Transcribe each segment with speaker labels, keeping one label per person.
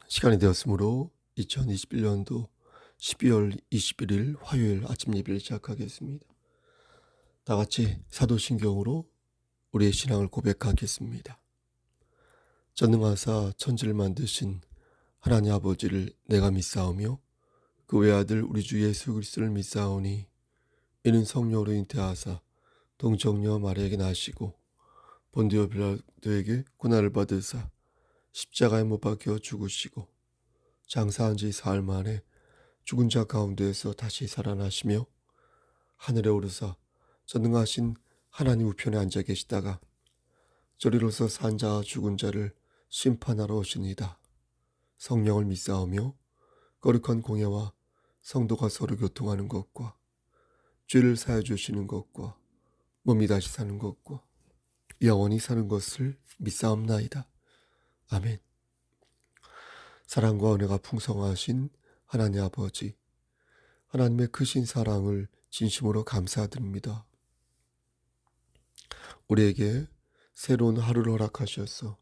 Speaker 1: 시간이 되었으므로 2021년도 12월 21일 화요일 아침 예배를 시작하겠습니다. 다 같이 사도신경으로 우리의 신앙을 고백하겠습니다. 전능하사 천지를 만드신 하나님 아버지를 내가 믿사오며 그 외아들 우리 주 예수 그리스도를 믿사오니 이는 성령으로 잉태하사 동정녀 마리아에게 나시고 본디오 빌라도에게 고난을 받으사 십자가에 못 박혀 죽으시고 장사한 지 사흘 만에 죽은 자 가운데에서 다시 살아나시며 하늘에 오르사 전능하신 하나님 우편에 앉아 계시다가 저리로서 산 자와 죽은 자를 심판하러 오시니이다. 성령을 믿사오며 거룩한 공예와 성도가 서로 교통하는 것과 죄를 사해 주시는 것과 몸이 다시 사는 것과 영원히 사는 것을 믿사옵나이다. 아멘. 사랑과 은혜가 풍성하신 하나님 아버지, 하나님의 크신 사랑을 진심으로 감사드립니다. 우리에게 새로운 하루를 허락하셔서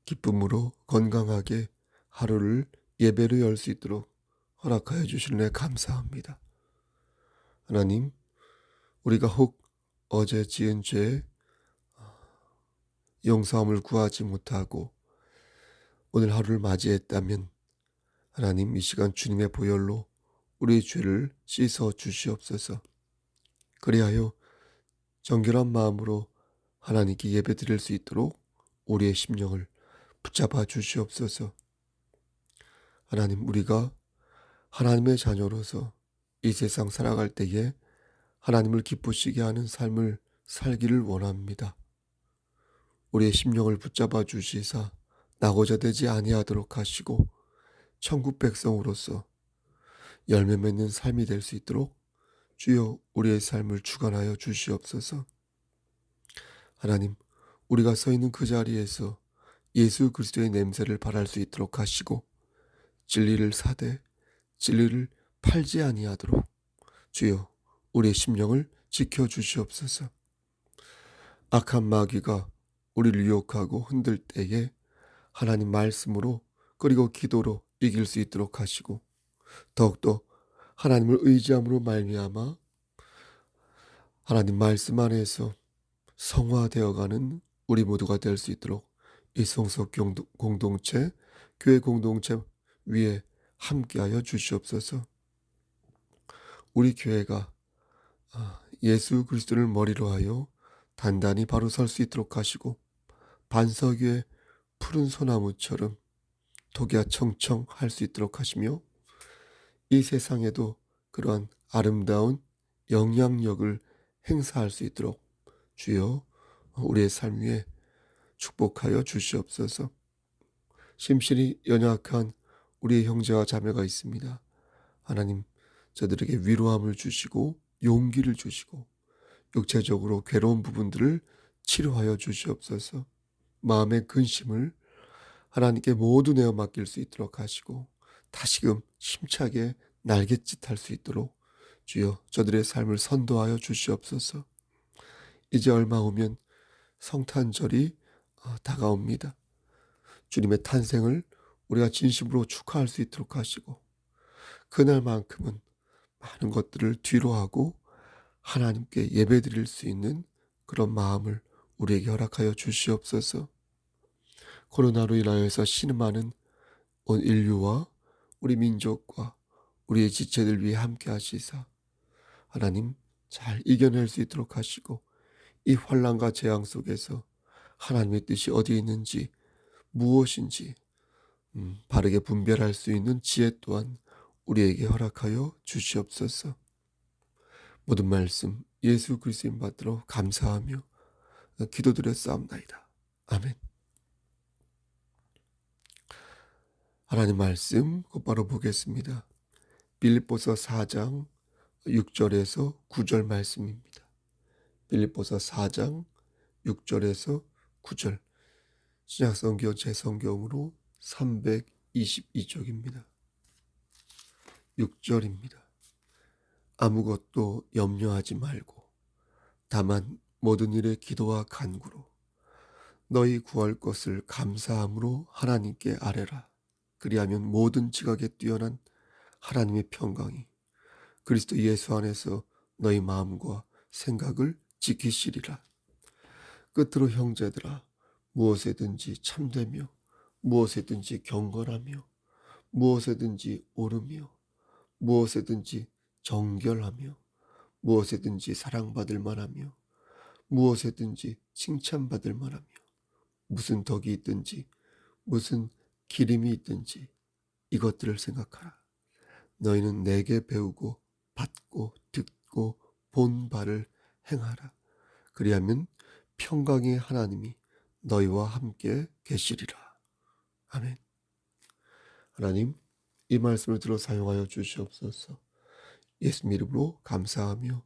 Speaker 1: 기쁨으로 건강하게 하루를 예배로 열 수 있도록 허락하여 주시는 데 감사합니다. 하나님, 우리가 혹 어제 지은 죄 용서함을 구하지 못하고 오늘 하루를 맞이했다면 하나님 이 시간 주님의 보혈로 우리의 죄를 씻어 주시옵소서. 그리하여 정결한 마음으로 하나님께 예배 드릴 수 있도록 우리의 심령을 붙잡아 주시옵소서. 하나님, 우리가 하나님의 자녀로서 이 세상 살아갈 때에 하나님을 기쁘시게 하는 삶을 살기를 원합니다. 우리의 심령을 붙잡아 주시사 나고자 되지 아니하도록 하시고 천국 백성으로서 열매 맺는 삶이 될 수 있도록 주여 우리의 삶을 주관하여 주시옵소서. 하나님, 우리가 서 있는 그 자리에서 예수 그리스도의 냄새를 발할 수 있도록 하시고 진리를 사되 진리를 팔지 아니하도록 주여 우리의 심령을 지켜주시옵소서. 악한 마귀가 우리를 유혹하고 흔들 때에 하나님 말씀으로 그리고 기도로 이길 수 있도록 하시고 더욱더 하나님을 의지함으로 말미암아 하나님 말씀 안에서 성화되어가는 우리 모두가 될 수 있도록 이 성석 공동체, 교회 공동체 위에 함께하여 주시옵소서. 우리 교회가 예수 그리스도를 머리로 하여 단단히 바로 설 수 있도록 하시고 반석 위에 푸른 소나무처럼 독야 청청 할 수 있도록 하시며 이 세상에도 그러한 아름다운 영향력을 행사할 수 있도록 주여 우리의 삶 위에 축복하여 주시옵소서. 심신이 연약한 우리의 형제와 자매가 있습니다. 하나님, 저들에게 위로함을 주시고 용기를 주시고 육체적으로 괴로운 부분들을 치료하여 주시옵소서. 마음의 근심을 하나님께 모두 내어 맡길 수 있도록 하시고 다시금 힘차게 날갯짓할 수 있도록 주여 저들의 삶을 선도하여 주시옵소서. 이제 얼마 후면 성탄절이 다가옵니다. 주님의 탄생을 우리가 진심으로 축하할 수 있도록 하시고 그날만큼은 많은 것들을 뒤로하고 하나님께 예배드릴 수 있는 그런 마음을 우리에게 허락하여 주시옵소서. 코로나로 인하여서 신음하는 온 인류와 우리 민족과 우리의 지체들 위해 함께 하시사 하나님 잘 이겨낼 수 있도록 하시고 이 환난과 재앙 속에서 하나님의 뜻이 어디에 있는지 무엇인지 바르게 분별할 수 있는 지혜 또한 우리에게 허락하여 주시옵소서. 모든 말씀 예수 그리스도인 받들어 감사하며 기도드렸사옵나이다. 아멘. 하나님 말씀 곧바로 보겠습니다. 빌립보서 4장 6절에서 9절 말씀입니다. 빌립보서 4장 6절에서 9절 신약성경 제성경으로 322쪽입니다. 6절입니다. 아무것도 염려하지 말고 다만 모든 일에 기도와 간구로 너희 구할 것을 감사함으로 하나님께 아뢰라. 그리하면 모든 지각에 뛰어난 하나님의 평강이 그리스도 예수 안에서 너희 마음과 생각을 지키시리라. 끝으로 형제들아, 무엇에든지 참되며 무엇에든지 경건하며 무엇에든지 옳으며 무엇에든지 정결하며 무엇에든지 사랑받을 만하며 무엇에든지 칭찬받을 만하며 무슨 덕이 있든지 무슨 기림이 있든지 이것들을 생각하라. 너희는 내게 배우고 받고 듣고 본 바를 행하라. 그리하면 평강의 하나님이 너희와 함께 계시리라. 아멘. 하나님, 이 말씀을 들어 사용하여 주시옵소서. 예수님 이름으로 감사하며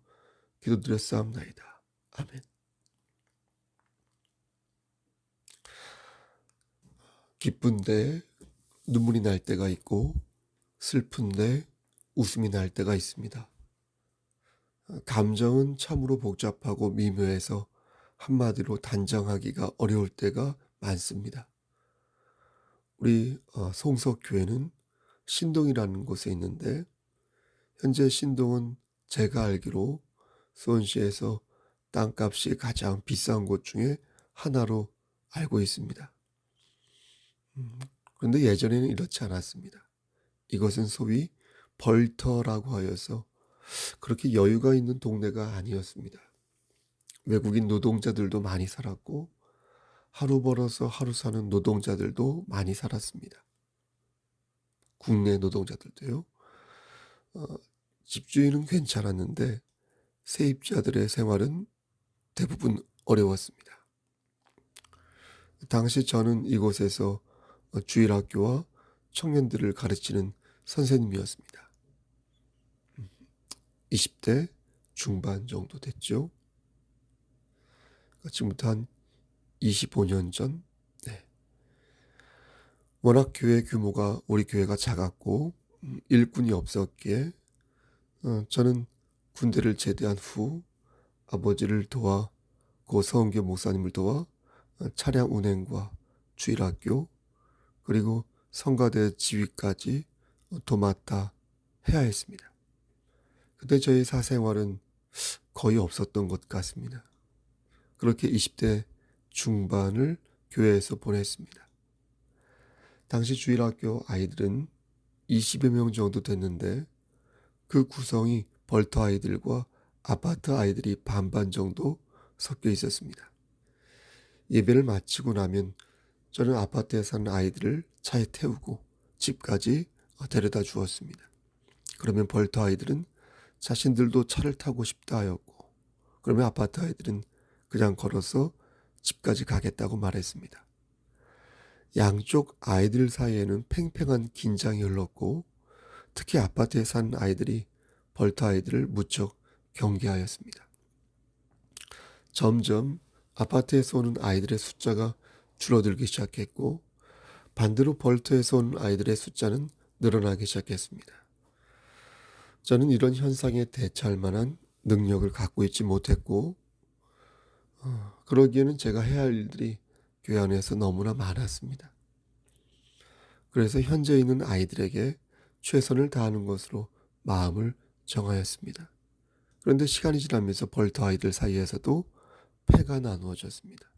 Speaker 1: 기도드렸사옵나이다. 아멘. 기쁜데 눈물이 날 때가 있고 슬픈데 웃음이 날 때가 있습니다. 감정은 참으로 복잡하고 미묘해서 한마디로 단정하기가 어려울 때가 많습니다. 우리 송석교회는 신동이라는 곳에 있는데 현재 신동은 제가 알기로 수원시에서 땅값이 가장 비싼 곳 중에 하나로 알고 있습니다. 그런데 예전에는 이렇지 않았습니다. 이것은 소위 벌터라고 하여서 그렇게 여유가 있는 동네가 아니었습니다. 외국인 노동자들도 많이 살았고 하루 벌어서 하루 사는 노동자들도 많이 살았습니다. 국내 노동자들도요. 집주인은 괜찮았는데 세입자들의 생활은 대부분 어려웠습니다. 당시 저는 이곳에서 주일학교와 청년들을 가르치는 선생님이었습니다. 20대 중반 정도 됐죠. 지금부터 한 25년 전. 워낙 교회 규모가 우리 교회가 작았고 일꾼이 없었기에 저는 군대를 제대한 후 아버지를 도와 서은교 목사님을 도와 차량 운행과 주일학교 그리고 성가대 지휘까지 도맡아 해야 했습니다. 그때 저희 사생활은 거의 없었던 것 같습니다. 그렇게 20대 중반을 교회에서 보냈습니다. 당시 주일학교 아이들은 20여 명 정도 됐는데 그 구성이 벌터 아이들과 아파트 아이들이 반반 정도 섞여 있었습니다. 예배를 마치고 나면 저는 아파트에 사는 아이들을 차에 태우고 집까지 데려다 주었습니다. 그러면 벌터 아이들은 자신들도 차를 타고 싶다 하였고 그러면 아파트 아이들은 그냥 걸어서 집까지 가겠다고 말했습니다. 양쪽 아이들 사이에는 팽팽한 긴장이 흘렀고 특히 아파트에 사는 아이들이 벌터 아이들을 무척 경계하였습니다. 점점 아파트에서 오는 아이들의 숫자가 줄어들기 시작했고 반대로 벌터에서 오는 아이들의 숫자는 늘어나기 시작했습니다. 저는 이런 현상에 대처할 만한 능력을 갖고 있지 못했고 그러기에는 제가 해야 할 일들이 교회 안에서 너무나 많았습니다. 그래서 현재 있는 아이들에게 최선을 다하는 것으로 마음을 정하였습니다. 그런데 시간이 지나면서 벌터 아이들 사이에서도 패가 나누어졌습니다.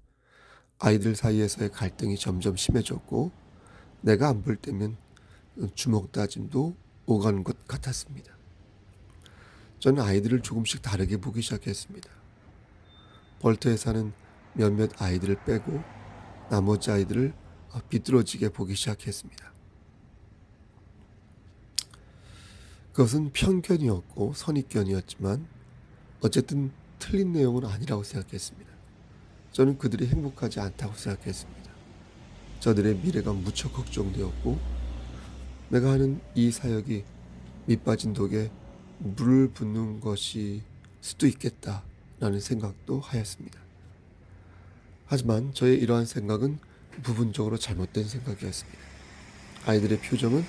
Speaker 1: 아이들 사이에서의 갈등이 점점 심해졌고 내가 안 볼 때면 주먹 다짐도 오가는 것 같았습니다. 저는 아이들을 조금씩 다르게 보기 시작했습니다. 벌터에 사는 몇몇 아이들을 빼고 나머지 아이들을 비뚤어지게 보기 시작했습니다. 그것은 편견이었고 선입견이었지만 어쨌든 틀린 내용은 아니라고 생각했습니다. 저는 그들이 행복하지 않다고 생각했습니다. 저들의 미래가 무척 걱정되었고 내가 하는 이 사역이 밑빠진 독에 물을 붓는 것이 수도 있겠다라는 생각도 하였습니다. 하지만 저의 이러한 생각은 부분적으로 잘못된 생각이었습니다. 아이들의 표정은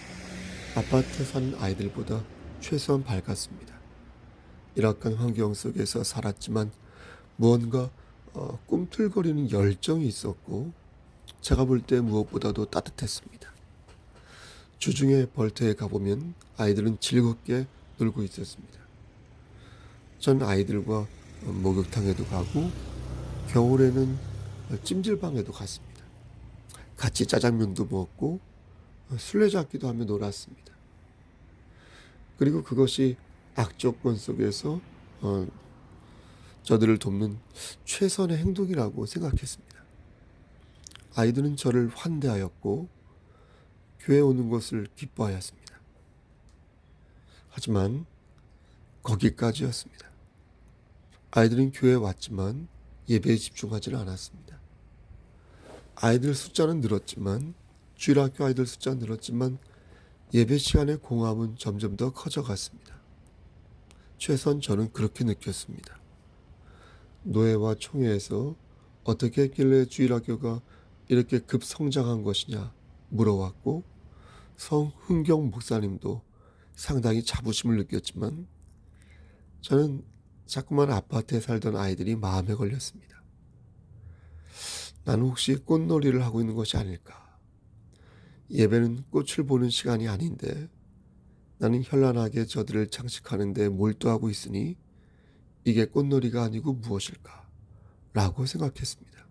Speaker 1: 아파트에 사는 아이들보다 최소한 밝았습니다. 열악한 환경 속에서 살았지만 무언가 꿈틀거리는 열정이 있었고 제가 볼 때 무엇보다도 따뜻했습니다. 주중에 벌터에 가보면 아이들은 즐겁게 놀고 있었습니다. 전 아이들과 목욕탕에도 가고 겨울에는 찜질방에도 갔습니다. 같이 짜장면도 먹고 술래잡기도 하며 놀았습니다. 그리고 그것이 악조건 속에서 어, 저들을 돕는 최선의 행동이라고 생각했습니다. 아이들은 저를 환대하였고 교회에 오는 것을 기뻐하였습니다. 하지만 거기까지였습니다. 아이들은 교회에 왔지만 예배에 집중하지는 않았습니다. 아이들 숫자는 늘었지만 주일학교 아이들 숫자는 늘었지만 예배 시간의 공함은 점점 더 커져갔습니다. 최소한 저는 그렇게 느꼈습니다. 노예와 총회에서 어떻게 했길래 주일학교가 이렇게 급성장한 것이냐 물어왔고 성흥경 목사님도 상당히 자부심을 느꼈지만 저는 자꾸만 아파트에 살던 아이들이 마음에 걸렸습니다. 나는 혹시 꽃놀이를 하고 있는 것이 아닐까? 예배는 꽃을 보는 시간이 아닌데 나는 현란하게 저들을 장식하는 데 몰두하고 있으니 이게 꽃놀이가 아니고 무엇일까? 라고 생각했습니다.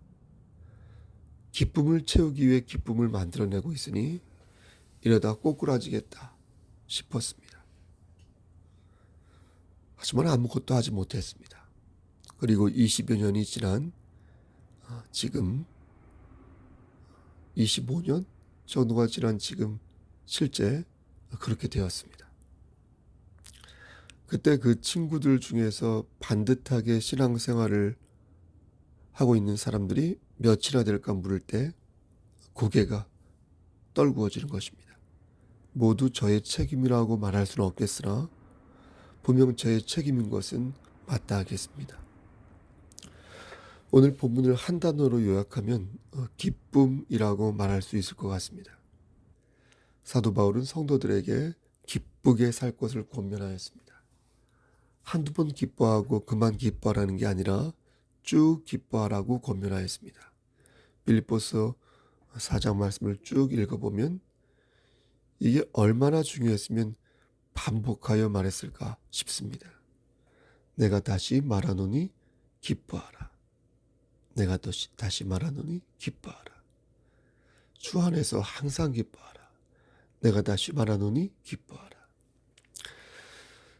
Speaker 1: 기쁨을 채우기 위해 기쁨을 만들어내고 있으니 이러다 꼬꾸라지겠다 싶었습니다. 하지만 아무것도 하지 못했습니다. 그리고 20여 년이 지난 지금 25년 정도가 지난 지금 실제 그렇게 되었습니다. 그때 그 친구들 중에서 반듯하게 신앙생활을 하고 있는 사람들이 몇이나 될까 물을 때 고개가 떨구어지는 것입니다. 모두 저의 책임이라고 말할 수는 없겠으나 분명 저의 책임인 것은 맞다 하겠습니다. 오늘 본문을 한 단어로 요약하면 기쁨이라고 말할 수 있을 것 같습니다. 사도 바울은 성도들에게 기쁘게 살 것을 권면하였습니다. 한두 번 기뻐하고 그만 기뻐하라는 게 아니라 쭉 기뻐하라고 권면하였습니다. 빌립보서 4장 말씀을 쭉 읽어보면 이게 얼마나 중요했으면 반복하여 말했을까 싶습니다. 내가 다시 말하노니 기뻐하라. 내가 다시 말하노니 기뻐하라. 주 안에서 항상 기뻐하라. 내가 다시 말하노니 기뻐하라.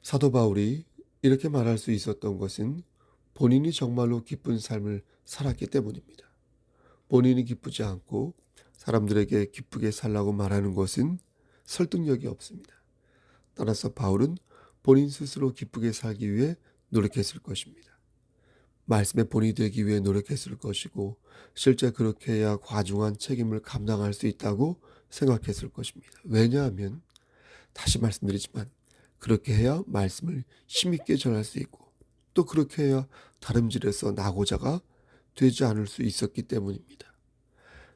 Speaker 1: 사도 바울이 이렇게 말할 수 있었던 것은 본인이 정말로 기쁜 삶을 살았기 때문입니다. 본인이 기쁘지 않고 사람들에게 기쁘게 살라고 말하는 것은 설득력이 없습니다. 따라서 바울은 본인 스스로 기쁘게 살기 위해 노력했을 것입니다. 말씀의 본이 되기 위해 노력했을 것이고 실제 그렇게 해야 과중한 책임을 감당할 수 있다고 생각했을 것입니다. 왜냐하면 다시 말씀드리지만 그렇게 해야 말씀을 힘있게 전할 수 있고 또 그렇게 해야 다름질에서 나고자가 되지 않을 수 있었기 때문입니다.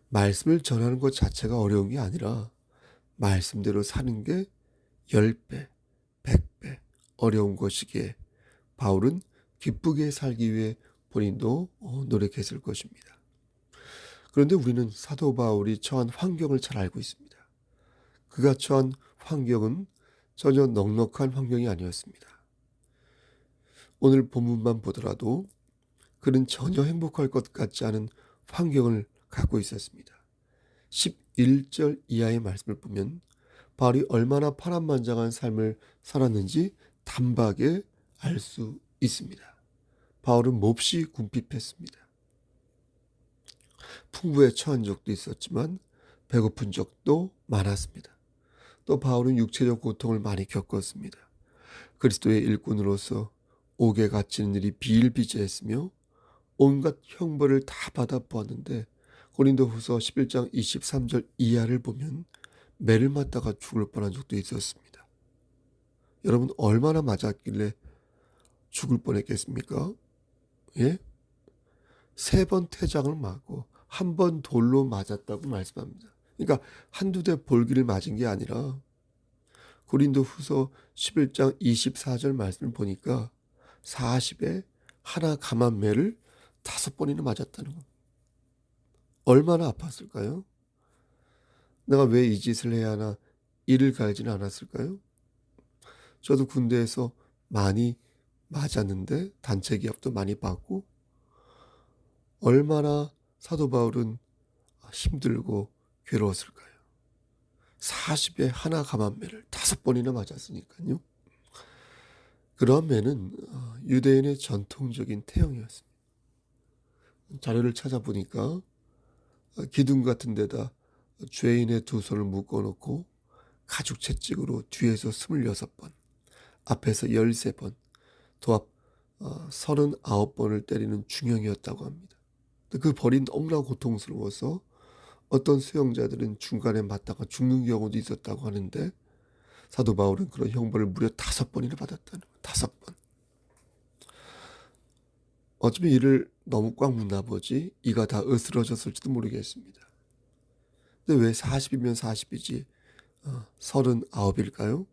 Speaker 1: 말씀을 전하는 것 자체가 어려운 게 아니라 말씀대로 사는 게 10배, 100배 어려운 것이기에 바울은 기쁘게 살기 위해 본인도 노력했을 것입니다. 그런데 우리는 사도 바울이 처한 환경을 잘 알고 있습니다. 그가 처한 환경은 전혀 넉넉한 환경이 아니었습니다. 오늘 본문만 보더라도 그는 전혀 행복할 것 같지 않은 환경을 갖고 있었습니다. 11절 이하의 말씀을 보면 바울이 얼마나 파란만장한 삶을 살았는지 단박에 알 수 있습니다. 바울은 몹시 궁핍했습니다. 풍부에 처한 적도 있었지만 배고픈 적도 많았습니다. 또 바울은 육체적 고통을 많이 겪었습니다. 그리스도의 일꾼으로서 옥에 갇히는 일이 비일비재했으며 온갖 형벌을 다 받아보았는데 고린도후서 11장 23절 이하를 보면 매를 맞다가 죽을 뻔한 적도 있었습니다. 여러분 얼마나 맞았길래 죽을 뻔했겠습니까? 예? 3번 태장을 맞고 1번 돌로 맞았다고 말씀합니다. 그러니까 한두 대 볼기를 맞은 게 아니라 고린도후서 11장 24절 말씀을 보니까 40에 하나 감한 매를 5번이나 맞았다는 겁니다. 얼마나 아팠을까요? 내가 왜 이 짓을 해야 하나 이를 갈지는 않았을까요? 저도 군대에서 많이 맞았는데 단체 기합도 많이 받고 얼마나 사도 바울은 힘들고 괴로웠을까요? 40에 하나 감한매를 5번이나 맞았으니까요. 그러한 매는 유대인의 전통적인 태형이었습니다. 자료를 찾아보니까 기둥 같은 데다 죄인의 두 손을 묶어놓고 가죽 채찍으로 뒤에서 26번, 앞에서 13번, 도합 39번을 때리는 중형이었다고 합니다. 그 벌이 너무나 고통스러워서 어떤 수용자들은 중간에 맞다가 죽는 경우도 있었다고 하는데 사도 바울은 그런 형벌을 무려 5번이나 받았다는 거예요. 5번. 어쩌면 이를 너무 꽉 묻나 보지 이가 다 으스러졌을지도 모르겠습니다. 근데 왜 40이면 40이지 39일까요?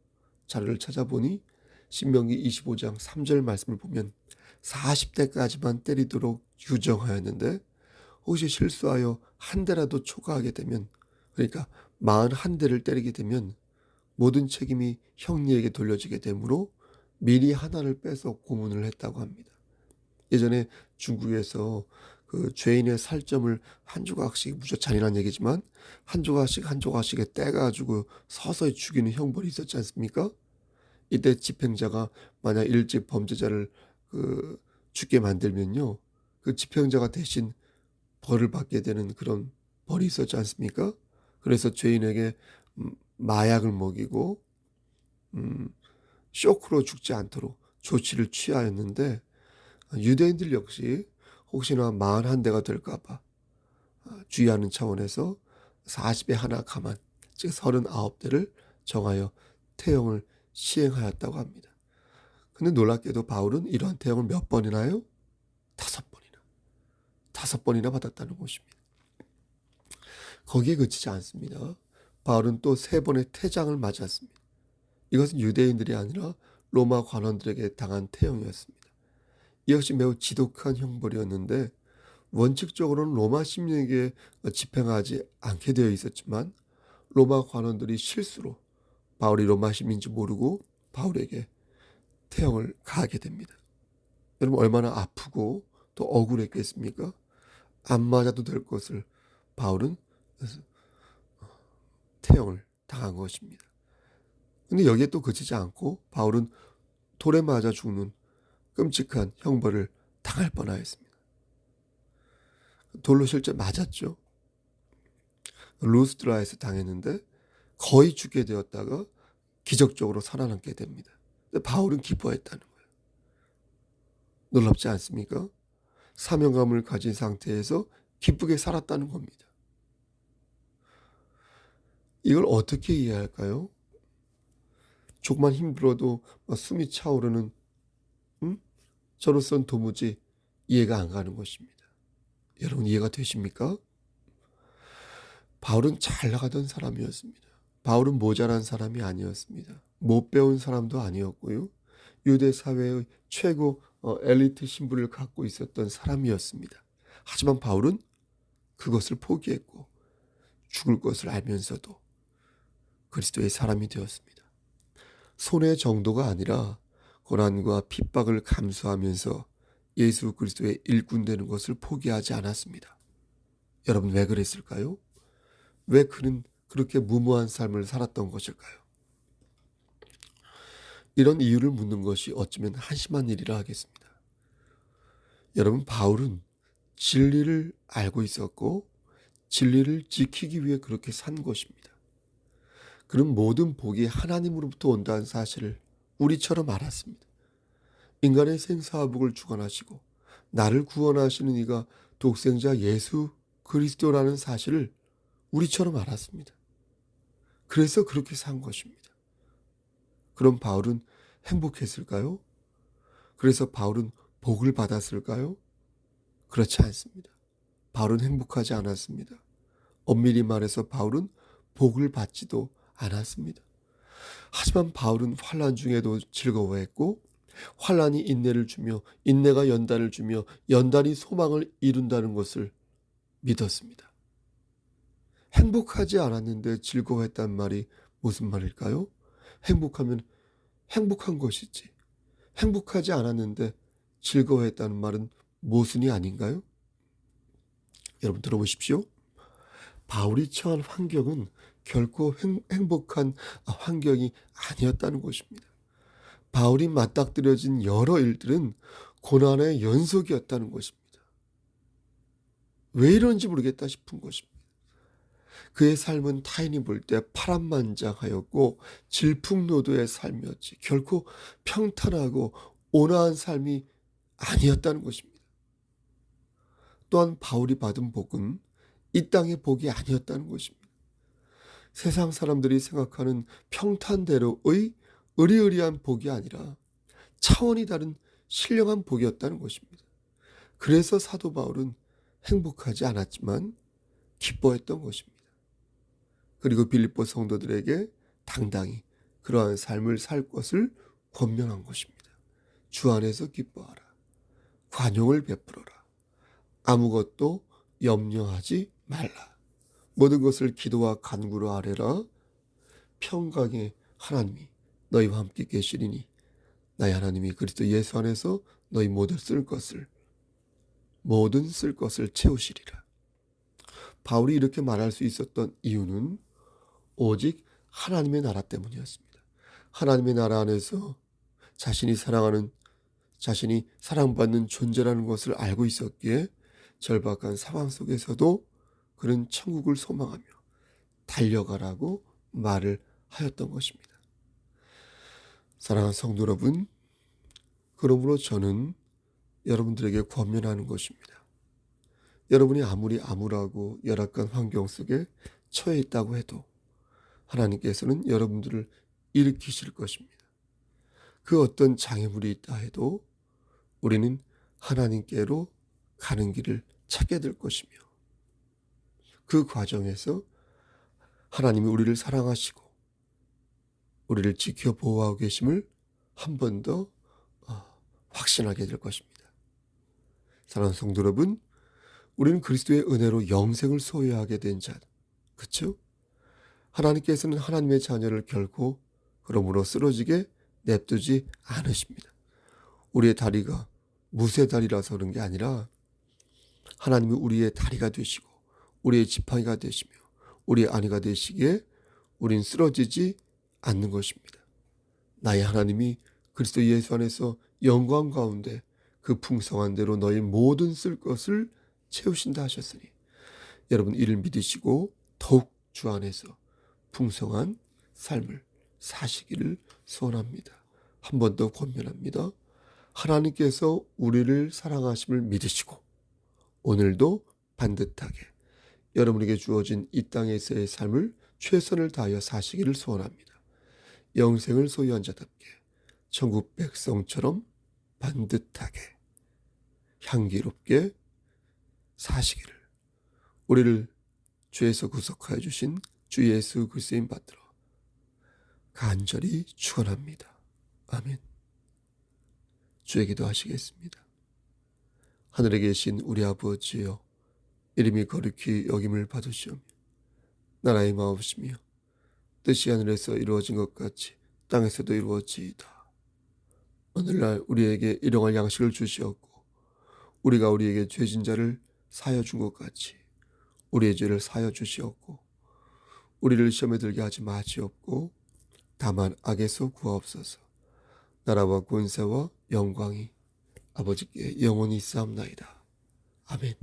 Speaker 1: 자료를 찾아보니 신명기 25장 3절 말씀을 보면 40대까지만 때리도록 규정하였는데 혹시 실수하여 한 대라도 초과하게 되면, 그러니까 41대를 때리게 되면 모든 책임이 형리에게 돌려지게 되므로 미리 하나를 빼서 고문을 했다고 합니다. 예전에 중국에서 그 죄인의 살점을 한 조각씩, 무척 잔인한 얘기지만 한 조각씩 한 조각씩에 떼가지고 서서히 죽이는 형벌이 있었지 않습니까? 이때 집행자가 만약 일찍 범죄자를 죽게 만들면요, 그 집행자가 대신 벌을 받게 되는 그런 벌이 있었지 않습니까? 그래서 죄인에게 마약을 먹이고 쇼크로 죽지 않도록 조치를 취하였는데 유대인들 역시 혹시나 41대가 될까 봐 주의하는 차원에서 40에 하나 감한, 즉 39대를 정하여 태형을 시행하였다고 합니다. 근데 놀랍게도 바울은 이러한 태형을 몇 번이나요? 5번이나. 5번이나 받았다는 것입니다. 거기에 그치지 않습니다. 바울은 또 3번의 태장을 맞았습니다. 이것은 유대인들이 아니라 로마 관원들에게 당한 태형이었습니다. 이 역시 매우 지독한 형벌이었는데 원칙적으로는 로마 시민에게 집행하지 않게 되어 있었지만 로마 관원들이 실수로 바울이 로마 시민인지 모르고 바울에게 태형을 가하게 됩니다. 여러분 얼마나 아프고 또 억울했겠습니까? 안 맞아도 될 것을 바울은 태형을 당한 것입니다. 근데 여기에 또 그치지 않고 바울은 돌에 맞아 죽는 끔찍한 형벌을 당할 뻔하였습니다. 돌로 실제 맞았죠. 루스드라에서 당했는데 거의 죽게 되었다가 기적적으로 살아남게 됩니다. 근데 바울은 기뻐했다는 거예요. 놀랍지 않습니까? 사명감을 가진 상태에서 기쁘게 살았다는 겁니다. 이걸 어떻게 이해할까요? 조금만 힘들어도 숨이 차오르는 저로서는 도무지 이해가 안 가는 것입니다. 여러분 이해가 되십니까? 바울은 잘 나가던 사람이었습니다. 바울은 모자란 사람이 아니었습니다. 못 배운 사람도 아니었고요. 유대 사회의 최고 엘리트 신분을 갖고 있었던 사람이었습니다. 하지만 바울은 그것을 포기했고 죽을 것을 알면서도 그리스도의 사람이 되었습니다. 손해 정도가 아니라 고난과 핍박을 감수하면서 예수 그리스도의 일꾼 되는 것을 포기하지 않았습니다. 여러분 왜 그랬을까요? 왜 그는 그렇게 무모한 삶을 살았던 것일까요? 이런 이유를 묻는 것이 어쩌면 한심한 일이라 하겠습니다. 여러분 바울은 진리를 알고 있었고 진리를 지키기 위해 그렇게 산 것입니다. 그는 모든 복이 하나님으로부터 온다는 사실을 우리처럼 알았습니다. 인간의 생사화복을 주관하시고 나를 구원하시는 이가 독생자 예수 그리스도라는 사실을 우리처럼 알았습니다. 그래서 그렇게 산 것입니다. 그럼 바울은 행복했을까요? 그래서 바울은 복을 받았을까요? 그렇지 않습니다. 바울은 행복하지 않았습니다. 엄밀히 말해서 바울은 복을 받지도 않았습니다. 하지만 바울은 환난 중에도 즐거워했고 환난이 인내를 주며 인내가 연단을 주며 연단이 소망을 이룬다는 것을 믿었습니다. 행복하지 않았는데 즐거워했단 말이 무슨 말일까요? 행복하면 행복한 것이지. 행복하지 않았는데 즐거워했다는 말은 모순이 아닌가요? 여러분 들어보십시오. 바울이 처한 환경은 결코 행복한 환경이 아니었다는 것입니다. 바울이 맞닥뜨려진 여러 일들은 고난의 연속이었다는 것입니다. 왜 이런지 모르겠다 싶은 것입니다. 그의 삶은 타인이 볼 때 파란만장하였고 질풍노도의 삶이었지 결코 평탄하고 온화한 삶이 아니었다는 것입니다. 또한 바울이 받은 복은 이 땅의 복이 아니었다는 것입니다. 세상 사람들이 생각하는 평탄대로의 의리의리한 복이 아니라 차원이 다른 신령한 복이었다는 것입니다. 그래서 사도 바울은 행복하지 않았지만 기뻐했던 것입니다. 그리고 빌립보 성도들에게 당당히 그러한 삶을 살 것을 권면한 것입니다. 주 안에서 기뻐하라. 관용을 베풀어라. 아무것도 염려하지 말라. 모든 것을 기도와 간구로 아뢰라. 평강의 하나님이 너희와 함께 계시리니 나의 하나님이 그리스도 예수 안에서 너희 모든 쓸 것을 채우시리라. 바울이 이렇게 말할 수 있었던 이유는 오직 하나님의 나라 때문이었습니다. 하나님의 나라 안에서 자신이 사랑받는 존재라는 것을 알고 있었기에 절박한 상황 속에서도 그는 천국을 소망하며 달려가라고 말을 하였던 것입니다. 사랑하는 성도 여러분, 그러므로 저는 여러분들에게 권면하는 것입니다. 여러분이 아무리 암울하고 열악한 환경 속에 처해 있다고 해도 하나님께서는 여러분들을 일으키실 것입니다. 그 어떤 장애물이 있다 해도 우리는 하나님께로 가는 길을 찾게 될 것이며 그 과정에서 하나님이 우리를 사랑하시고 우리를 지켜 보호하고 계심을 한 번 더 확신하게 될 것입니다. 사랑하는 성도 여러분, 우리는 그리스도의 은혜로 영생을 소유하게 된 자, 그렇죠? 하나님께서는 하나님의 자녀를 결코 그러므로 쓰러지게 냅두지 않으십니다. 우리의 다리가 무쇠다리라서 그런 게 아니라 하나님이 우리의 다리가 되시고 우리의 지팡이가 되시며 우리의 안위가 되시기에 우린 쓰러지지 않는 것입니다. 나의 하나님이 그리스도 예수 안에서 영광 가운데 그 풍성한 대로 너희 모든 쓸 것을 채우신다 하셨으니 여러분 이를 믿으시고 더욱 주 안에서 풍성한 삶을 사시기를 소원합니다. 한 번 더 권면합니다. 하나님께서 우리를 사랑하심을 믿으시고 오늘도 반듯하게 여러분에게 주어진 이 땅에서의 삶을 최선을 다하여 사시기를 소원합니다. 영생을 소유한 자답게 천국 백성처럼 반듯하게 향기롭게 사시기를 우리를 죄에서 구속하여 주신 주 예수 그리스도인 받들어 간절히 축원합니다. 아멘. 주의 기도하시겠습니다. 하늘에 계신 우리 아버지여, 이름이 거룩히 여김을 받으시오며 나라의 마옵시며 뜻이 하늘에서 이루어진 것 같이 땅에서도 이루어지이다. 오늘날 우리에게 일용할 양식을 주시옵고 우리가 우리에게 죄진 자를 사하여 준 것 같이 우리의 죄를 사하여 주시옵고 우리를 시험에 들게 하지 마시옵고 다만 악에서 구하옵소서. 나라와 권세와 영광이 아버지께 영원히 있사옵나이다. 아멘.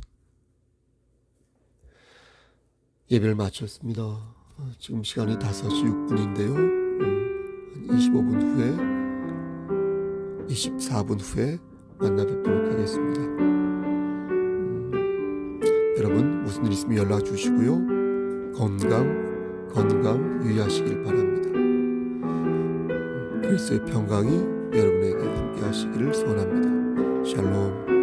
Speaker 1: 예배를 마쳤습니다. 지금 시간이 5시 6분인데요. 한 25분 후에 24분 후에 만나 뵙도록 하겠습니다. 여러분 무슨 일 있으면 연락 주시고요. 건강 유의하시길 바랍니다. 그리스도의 평강이 여러분에게 함께 하시기를 소원합니다. 샬롬.